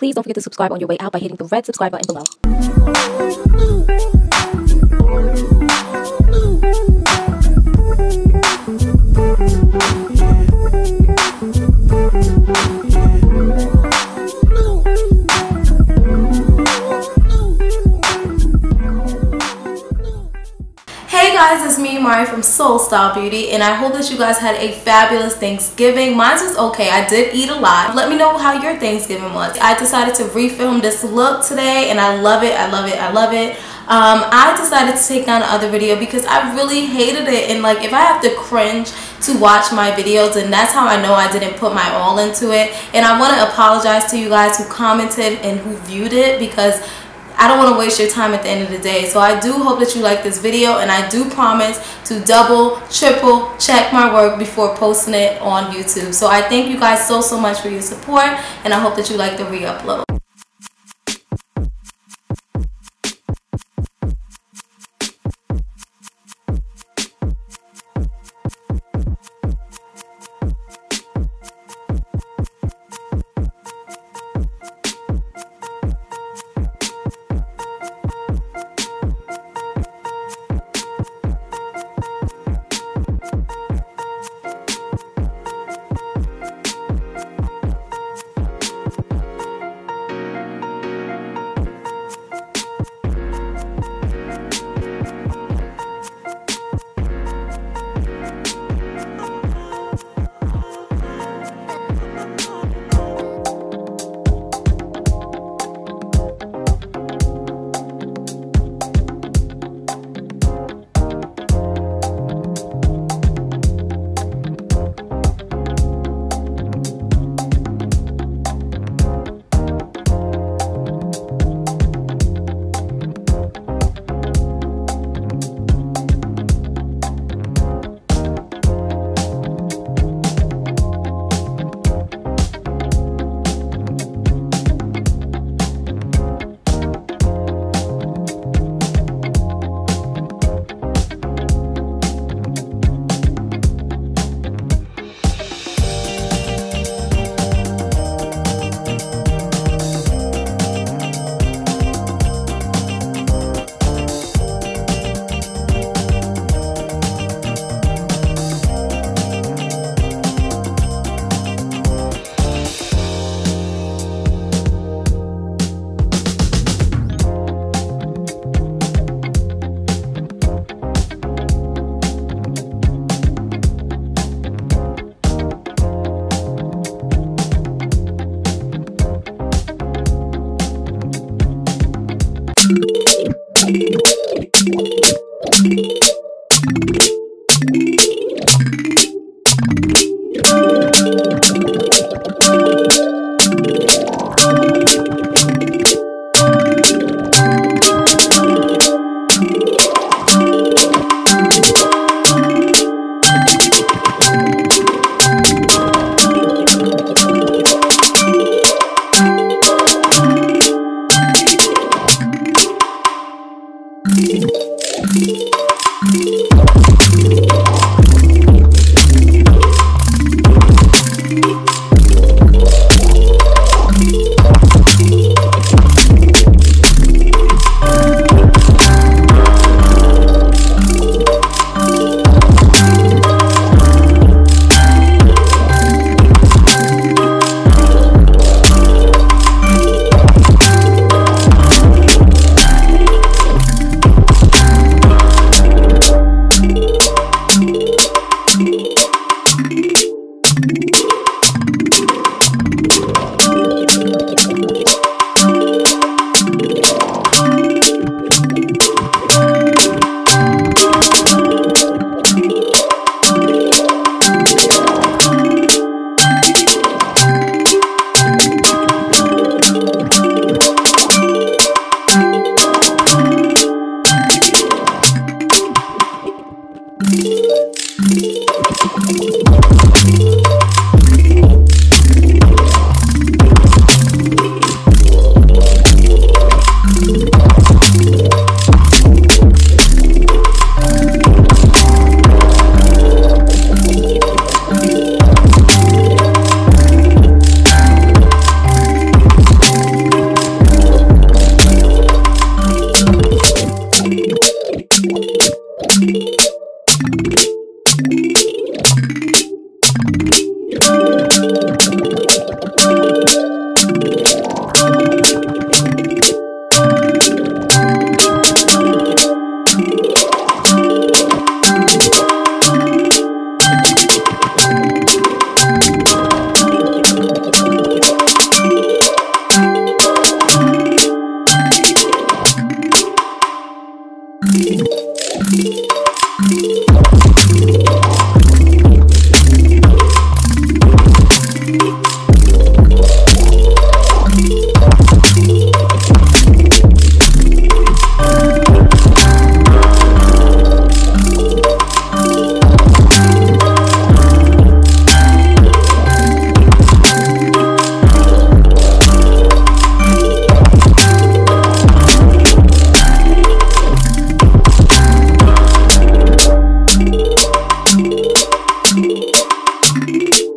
please don't forget to subscribe on your way out by hitting the red subscribe button below. Hey guys, it's me, Mari from Soul Style Beauty, and I hope that you guys had a fabulous Thanksgiving. Mine was okay. I did eat a lot. Let me know how your Thanksgiving was. I decided to refilm this look today, and I love it. I love it. I love it. I decided to take down another video because I really hated it, and like if I have to cringe to watch my videos, and that's how I know I didn't put my all into it. And I want to apologize to you guys who commented and who viewed it, because I don't want to waste your time at the end of the day. So I do hope that you like this video, and I do promise to double, triple check my work before posting it on YouTube. So I thank you guys so much for your support, and I hope that you like the re-upload. you.